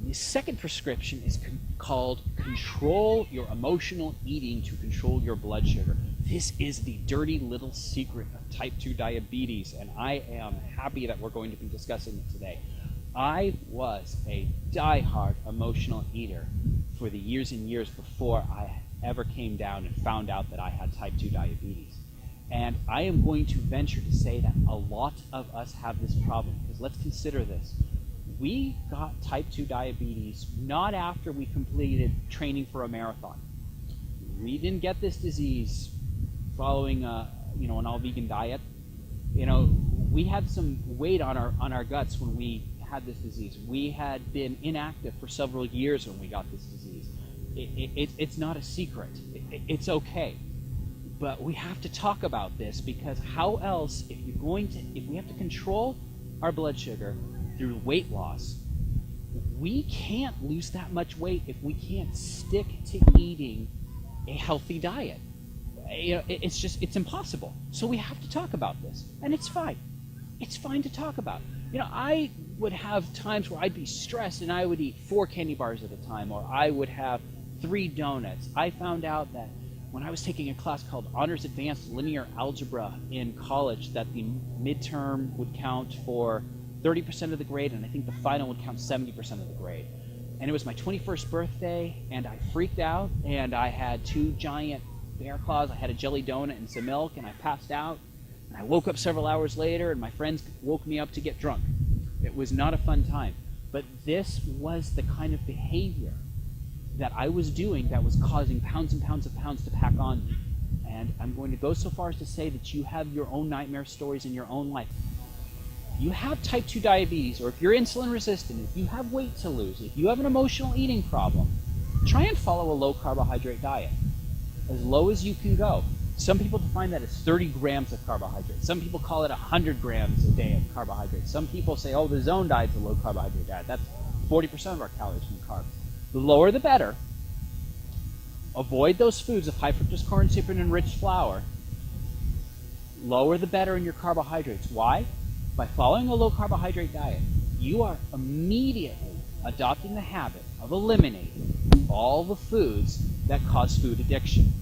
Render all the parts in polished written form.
The second prescription is called control your emotional eating to control your blood sugar. This is the dirty little secret of type 2 diabetes, and I am happy that we're going to be discussing it today. I was a die-hard emotional eater for the years and years before I ever came down and found out that I had type 2 diabetes. And I am going to venture to say that a lot of us have this problem, because let's consider this. We got type 2 diabetes not after we completed training for a marathon. We didn't get this disease following an all-vegan diet. We had some weight on our guts when we had this disease. We had been inactive for several years when we got this disease. It's not a secret. It's okay. But we have to talk about this, because how else, if we have to control our blood sugar through weight loss, we can't lose that much weight if we can't stick to eating a healthy diet. It's impossible. So we have to talk about this, and it's fine. It's fine to talk about. I would have times where I'd be stressed and I would eat 4 candy bars at a time, or I would have 3 donuts. I found out that when I was taking a class called Honors Advanced Linear Algebra in college, that the midterm would count for 30% of the grade, and I think the final would count 70% of the grade. And it was my 21st birthday, and I freaked out, and I had 2 giant bear claws. I had a jelly donut and some milk, and I passed out. And I woke up several hours later, and my friends woke me up to get drunk. It was not a fun time. But this was the kind of behavior that I was doing that was causing pounds and pounds of pounds to pack on me. And I'm going to go so far as to say that you have your own nightmare stories in your own life. If you have type 2 diabetes, or if you're insulin resistant, if you have weight to lose, if you have an emotional eating problem, try and follow a low carbohydrate diet, as low as you can go. Some people define that as 30 grams of carbohydrates. Some people call it 100 grams a day of carbohydrates. Some people say, the zone diet's a low carbohydrate diet. That's 40% of our calories from carbs. The lower the better. Avoid those foods of high fructose corn syrup and enriched flour. Lower the better in your carbohydrates. Why? By following a low carbohydrate diet, you are immediately adopting the habit of eliminating all the foods that cause food addiction.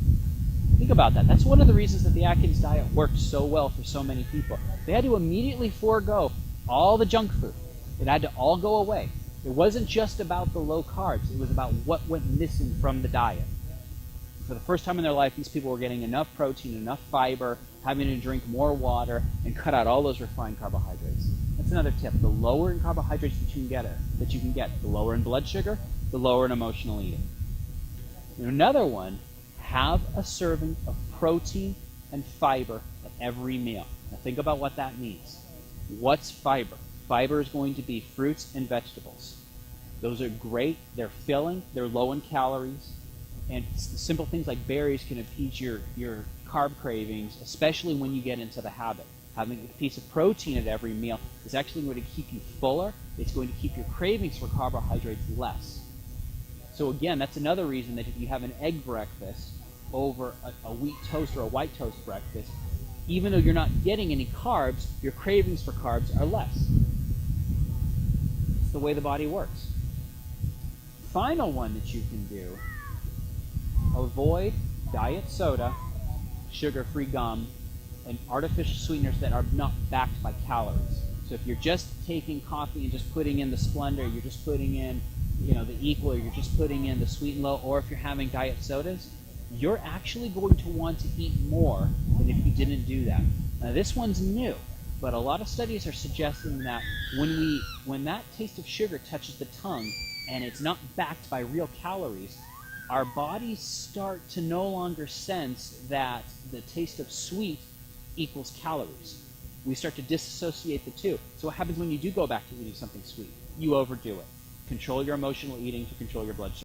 Think about that. That's one of the reasons that the Atkins diet worked so well for so many people. They had to immediately forego all the junk food. It had to all go away. It wasn't just about the low carbs. It was about what went missing from the diet. For the first time in their life, these people were getting enough protein, enough fiber, having to drink more water, and cut out all those refined carbohydrates. That's another tip. The lower in carbohydrates that you can get, the lower in blood sugar, the lower in emotional eating. And another one, have a serving of protein and fiber at every meal. Now think about what that means. What's fiber? Fiber is going to be fruits and vegetables. Those are great. They're filling. They're low in calories. And simple things like berries can appease your carb cravings, especially when you get into the habit. Having a piece of protein at every meal is actually going to keep you fuller. It's going to keep your cravings for carbohydrates less. So again, that's another reason that if you have an egg breakfast over a wheat toast or a white toast breakfast, even though you're not getting any carbs, your cravings for carbs are less. It's the way the body works. Final one that you can do, avoid diet soda, sugar-free gum, and artificial sweeteners that are not backed by calories. So if you're just taking coffee and just putting in the Splendor, you're just putting in the Equal, or you're just putting in the Sweet and Low, or if you're having diet sodas, you're actually going to want to eat more than if you didn't do that. Now this one's new, but a lot of studies are suggesting that when that taste of sugar touches the tongue and it's not backed by real calories, our bodies start to no longer sense that the taste of sweet equals calories. We start to disassociate the two. So what happens when you do go back to eating something sweet? You overdo it. Control your emotional eating to control your blood sugar.